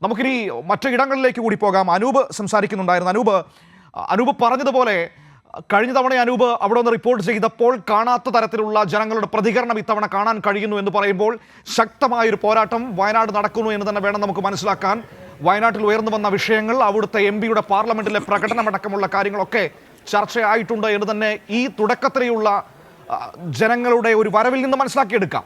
നമുക്കിനി മറ്റു ഇടങ്ങളിലേക്ക് കൂടി പോകാം. അനൂപ് സംസാരിക്കുന്നുണ്ടായിരുന്നു. അനൂപ് പറഞ്ഞതുപോലെ കഴിഞ്ഞ തവണ അനൂപ് അവിടെ നിന്ന് റിപ്പോർട്ട് ചെയ്തപ്പോൾ കാണാത്ത തരത്തിലുള്ള ജനങ്ങളുടെ പ്രതികരണം ഇത്തവണ കാണാൻ കഴിയുന്നു എന്ന് പറയുമ്പോൾ ശക്തമായൊരു പോരാട്ടം വയനാട് നടക്കുന്നു എന്ന് തന്നെ വേണം നമുക്ക് മനസ്സിലാക്കാൻ. വയനാട്ടിൽ ഉയർന്നു വന്ന വിഷയങ്ങൾ, അവിടുത്തെ എംപിയുടെ പാർലമെന്റിലെ പ്രകടനമടക്കമുള്ള കാര്യങ്ങളൊക്കെ ചർച്ചയായിട്ടുണ്ട് എന്ന് തന്നെ ഈ തുടക്കത്തിലെയുള്ള ജനങ്ങളുടെ ഒരു വരവിൽ നിന്ന് മനസ്സിലാക്കിയെടുക്കാം.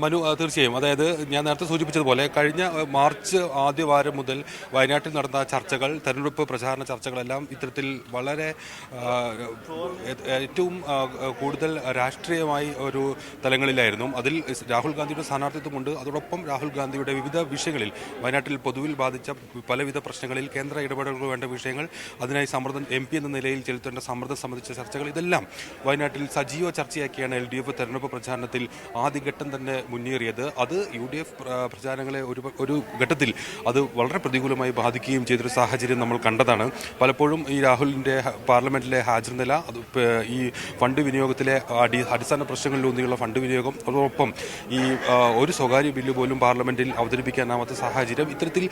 മനു, തീർച്ചയായും. അതായത് ഞാൻ നേരത്തെ സൂചിപ്പിച്ചതുപോലെ കഴിഞ്ഞ മാർച്ച് ആദ്യവാരം മുതൽ വയനാട്ടിൽ നടന്ന ചർച്ചകൾ, തെരഞ്ഞെടുപ്പ് പ്രചാരണ ചർച്ചകളെല്ലാം ഇത്തരത്തിൽ വളരെ ഏറ്റവും കൂടുതൽ രാഷ്ട്രീയമായി ഒരു തലങ്ങളിലായിരുന്നു. അതിൽ രാഹുൽ ഗാന്ധിയുടെ സ്ഥാനാർത്ഥിത്വമുണ്ട്. അതോടൊപ്പം രാഹുൽ ഗാന്ധിയുടെ വിവിധ വിഷയങ്ങളിൽ, വയനാട്ടിൽ പൊതുവിൽ ബാധിച്ച പലവിധ പ്രശ്നങ്ങളിൽ കേന്ദ്ര ഇടപെടലുകൾ വേണ്ട വിഷയങ്ങൾ, അതിനായി സമ്മർദ്ദം MP എന്ന നിലയിൽ ചെലുത്തേണ്ട സമ്മർദ്ദം സംബന്ധിച്ച ചർച്ചകൾ, ഇതെല്ലാം വയനാട്ടിൽ സജീവ ചർച്ചയാക്കിയാണ് LDF തെരഞ്ഞെടുപ്പ് പ്രചാരണത്തിൽ ആദ്യ ഘട്ടം തന്നെ മുന്നേറിയത്. അത് UDF പ്രചാരണങ്ങളെ ഒരു ഘട്ടത്തിൽ അത് വളരെ പ്രതികൂലമായി ബാധിക്കുകയും ചെയ്തൊരു സാഹചര്യം നമ്മൾ കണ്ടതാണ്. പലപ്പോഴും ഈ രാഹുലിൻ്റെ പാർലമെന്റിലെ ഹാജർ നില, ഈ ഫണ്ട് വിനിയോഗത്തിലെ അടിസ്ഥാന പ്രശ്നങ്ങളിലൂന്നിയുള്ള ഫണ്ട് വിനിയോഗം, അതോടൊപ്പം ഈ ഒരു സ്വകാര്യ ബില്ല് പോലും പാർലമെന്റിൽ അവതരിപ്പിക്കാനാവാത്ത സാഹചര്യം, ഇത്തരത്തിൽ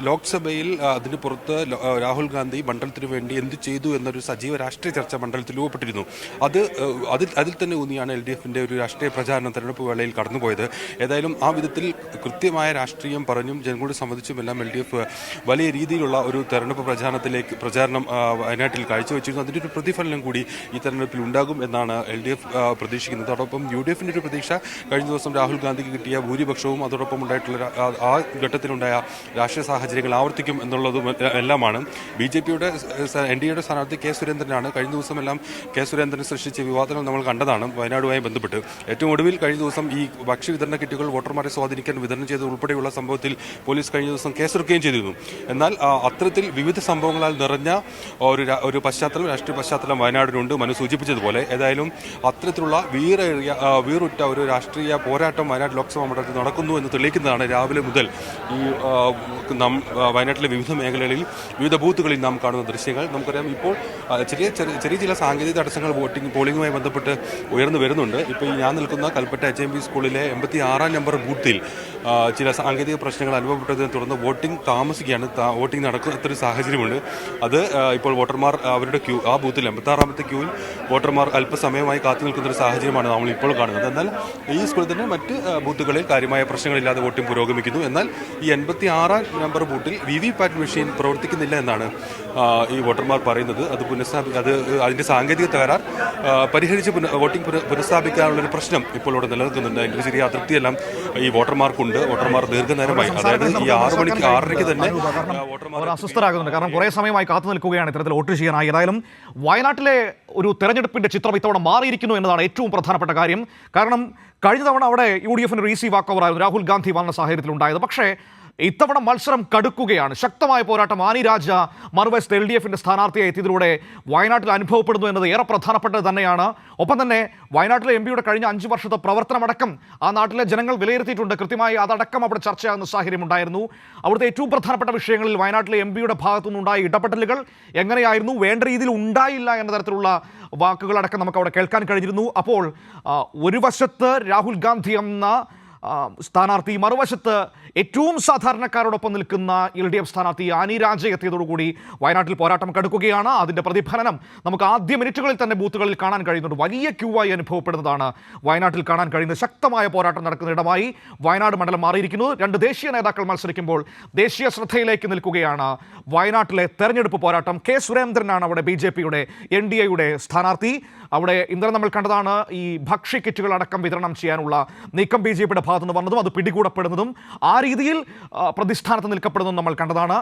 ലോക്സഭയിൽ അതിന് പുറത്ത് രാഹുൽ ഗാന്ധി മണ്ഡലത്തിന് വേണ്ടി എന്ത് ചെയ്തു എന്നൊരു സജീവ രാഷ്ട്രീയ ചർച്ച മണ്ഡലത്തിൽ രൂപപ്പെട്ടിരുന്നു. അതിൽ തന്നെ ഊന്നിയാണ് LDFന്റെ ഒരു രാഷ്ട്രീയ പ്രചാരണം തെരഞ്ഞെടുപ്പ് വേളയിൽ കടന്നുപോയത്. ഏതായാലും ആ വിധത്തിൽ കൃത്യമായ രാഷ്ട്രീയം പറഞ്ഞും ജനങ്ങളോട് സംബന്ധിച്ചുമെല്ലാം LDF വലിയ രീതിയിലുള്ള ഒരു തെരഞ്ഞെടുപ്പ് പ്രചാരണം വയനാട്ടിൽ കാഴ്ചവെച്ചിരുന്നു. അതിൻ്റെ ഒരു പ്രതിഫലനം കൂടി ഈ തെരഞ്ഞെടുപ്പിൽ ഉണ്ടാകും എന്നാണ് LDF പ്രതീക്ഷിക്കുന്നത്. അതോടൊപ്പം UDFന്റെ ഒരു പ്രതീക്ഷ കഴിഞ്ഞ ദിവസം രാഹുൽ ഗാന്ധിക്ക് കിട്ടിയ ഭൂരിപക്ഷവും അതോടൊപ്പം ഉണ്ടായിട്ടുള്ള ആ ഘട്ടത്തിലുണ്ടായ രാഷ്ട്രീയ സാഹചര്യങ്ങൾ ആവർത്തിക്കും എന്നുള്ളതും എല്ലാമാണ്. BJPയുടെ NDAയുടെ സ്ഥാനാർത്ഥി K സുരേന്ദ്രനാണ്. കഴിഞ്ഞ ദിവസമെല്ലാം K സുരേന്ദ്രൻ സൃഷ്ടിച്ച വിവാദങ്ങൾ നമ്മൾ കണ്ടതാണ് വയനാടുമായി ബന്ധപ്പെട്ട്. ഏറ്റവും ഒടുവിൽ കഴിഞ്ഞ ദിവസം ഈ ഭക്ഷ്യവിതരണ കിറ്റുകൾ വോട്ടർമാരെ സ്വാധീനിക്കാൻ വിതരണം ചെയ്ത് ഉൾപ്പെടെയുള്ള സംഭവത്തിൽ പോലീസ് കഴിഞ്ഞ ദിവസം കേസെടുക്കുകയും ചെയ്തിരുന്നു. എന്നാൽ അത്തരത്തിൽ വിവിധ സംഭവങ്ങളാൽ നിറഞ്ഞ ഒരു പശ്ചാത്തലം, രാഷ്ട്രീയ പശ്ചാത്തലം വയനാടിനുണ്ട്. മനു സൂചിപ്പിച്ചതുപോലെ ഏതായാലും അത്തരത്തിലുള്ള വീറുറ്റ ഒരു രാഷ്ട്രീയ പോരാട്ടം വയനാട് ലോക്സഭാ മണ്ഡലത്തിൽ നടക്കുന്നു എന്ന് തെളിയിക്കുന്നതാണ് രാവിലെ മുതൽ ഈ വയനാട്ടിലെ വിവിധ മേഖലകളിൽ, വിവിധ ബൂത്തുകളിൽ നാം കാണുന്ന ദൃശ്യങ്ങൾ. നമുക്കറിയാം, ഇപ്പോൾ ചെറിയ ചില സാങ്കേതിക തടസ്സങ്ങൾ പോളിംഗുമായി ബന്ധപ്പെട്ട് ഉയർന്നു വരുന്നുണ്ട്. ഇപ്പോൾ ഞാൻ നിൽക്കുന്ന കൽപ്പറ്റ HMB സ്കൂളിലെ 86-ാം നമ്പർ ബൂത്തിൽ ചില സാങ്കേതിക പ്രശ്നങ്ങൾ അനുഭവപ്പെട്ടതിനെ തുടർന്ന് വോട്ടിംഗ് താമസിക്കുകയാണ്. വോട്ടിംഗ് നടക്കുന്നൊരു സാഹചര്യമുണ്ട്. അത് ഇപ്പോൾ വോട്ടർമാർ അവരുടെ ആ ബൂത്തിൽ 86-ാമത്തെ ക്യൂവിൽ വോട്ടർമാർ അല്പസമയമായി കാത്തു നിൽക്കുന്നൊരു സാഹചര്യമാണ് നമ്മൾ ഇപ്പോൾ കാണുന്നത്. എന്നാൽ ഈ സ്കൂളിൽ തന്നെ മറ്റ് ബൂത്തുകളിൽ കാര്യമായ പ്രശ്നങ്ങളില്ലാതെ വോട്ടിംഗ് പുരോഗമിക്കുന്നു. എന്നാൽ ഈ 86-ാം നമ്പർ ബൂത്തിൽ VVPAT മെഷീൻ പ്രവർത്തിക്കുന്നില്ല എന്നാണ് ഈ വോട്ടർമാർ പറയുന്നത്. അത് അതിൻ്റെ സാങ്കേതിക തകരാർ പരിഹരിച്ച് വോട്ടിംഗ് പുനഃസ്ഥാപിക്കാനുള്ളൊരു പ്രശ്നം ഇപ്പോൾ ഇവിടെ നിലനിൽക്കുന്നുണ്ട്. അതിൻ്റെ ചെറിയ അതൃപ്തിയെല്ലാം ഈ വോട്ടർമാർക്കുണ്ട്. വോട്ടർമാർ ദീർഘനേരമായി, അതായത് ഈ 6:30 തന്നെ വോട്ടർമാർ അസ്വസ്ഥരാകുന്നുണ്ട്. കാരണം കുറേ സമയമായി കാത്തു നിൽക്കുകയാണ് ഇത്തരത്തിൽ വോട്ട് ചെയ്യാനായി. ഏതായാലും വയനാട്ടിലെ ഒരു തെരഞ്ഞെടുപ്പിന്റെ ചിത്രം ഇത്തവണ മാറിയിരിക്കുന്നു എന്നതാണ് ഏറ്റവും പ്രധാനപ്പെട്ട കാര്യം. കാരണം കഴിഞ്ഞ തവണ അവിടെ UDFന് ഒരു ഈസി വാക്ക് ഓവറായിരുന്നു രാഹുൽ ഗാന്ധി വന്ന സാഹചര്യത്തിൽ ഉണ്ടായത്. പക്ഷേ ഇത്തവണ മത്സരം കടുക്കുകയാണ്. ശക്തമായ പോരാട്ടം. ആനി രാജ മറുവശത്ത് LDFന്റെ സ്ഥാനാർത്ഥിയായി എത്തിയതിലൂടെ വയനാട്ടിൽ അനുഭവപ്പെടുന്നു എന്നത് ഏറെ പ്രധാനപ്പെട്ടത് തന്നെയാണ്. ഒപ്പം തന്നെ വയനാട്ടിലെ MPയുടെ കഴിഞ്ഞ 5 വർഷത്തെ പ്രവർത്തനമടക്കം ആ നാട്ടിലെ ജനങ്ങൾ വിലയിരുത്തിയിട്ടുണ്ട്. കൃത്യമായി അതടക്കം അവിടെ ചർച്ചയാകുന്ന സാഹചര്യം ഉണ്ടായിരുന്നു. അവിടുത്തെ ഏറ്റവും പ്രധാനപ്പെട്ട വിഷയങ്ങളിൽ വയനാട്ടിലെ MPയുടെ ഭാഗത്തുനിന്നുണ്ടായ ഇടപെടലുകൾ എങ്ങനെയായിരുന്നു, വേണ്ട രീതിയിൽ ഉണ്ടായില്ല എന്ന തരത്തിലുള്ള വാക്കുകളടക്കം നമുക്ക് അവിടെ കേൾക്കാൻ കഴിഞ്ഞിരുന്നു. അപ്പോൾ ഒരു വശത്ത് രാഹുൽ ഗാന്ധി എന്ന സ്ഥാനാർത്ഥി, മറുവശത്ത് ഏറ്റവും സാധാരണക്കാരോടൊപ്പം നിൽക്കുന്ന LDF സ്ഥാനാർത്ഥി ആനി രാജ എത്തിയതോടുകൂടി വയനാട്ടിൽ പോരാട്ടം കടുക്കുകയാണ്. അതിൻ്റെ പ്രതിഫലനം നമുക്ക് ആദ്യ മിനിറ്റുകളിൽ തന്നെ ബൂത്തുകളിൽ കാണാൻ കഴിയുന്നുണ്ട്. വലിയ ക്യൂവായി അനുഭവപ്പെടുന്നതാണ് വയനാട്ടിൽ കാണാൻ കഴിയുന്നത്. ശക്തമായ പോരാട്ടം നടക്കുന്ന ഇടമായി വയനാട് മണ്ഡലം മാറിയിരിക്കുന്നു. 2 ദേശീയ നേതാക്കൾ മത്സരിക്കുമ്പോൾ ദേശീയ ശ്രദ്ധയിലേക്ക് നിൽക്കുകയാണ് വയനാട്ടിലെ തെരഞ്ഞെടുപ്പ് പോരാട്ടം. K സുരേന്ദ്രനാണ് അവിടെ BJPയുടെ NDAയുടെ സ്ഥാനാർത്ഥി. അവിടെ ഇന്നലെ നമ്മൾ കണ്ടതാണ് ഈ ഭക്ഷ്യ കിറ്റുകൾ അടക്കം വിതരണം ചെയ്യാനുള്ള നീക്കം BJPയുടെ ഭാഗത്തുനിന്ന് വന്നതും അത് പിടികൂടപ്പെടുന്നതും ആ രീതിയിൽ പ്രതിസ്ഥാനത്ത് നിൽക്കപ്പെടുന്നതും നമ്മൾ കണ്ടതാണ്.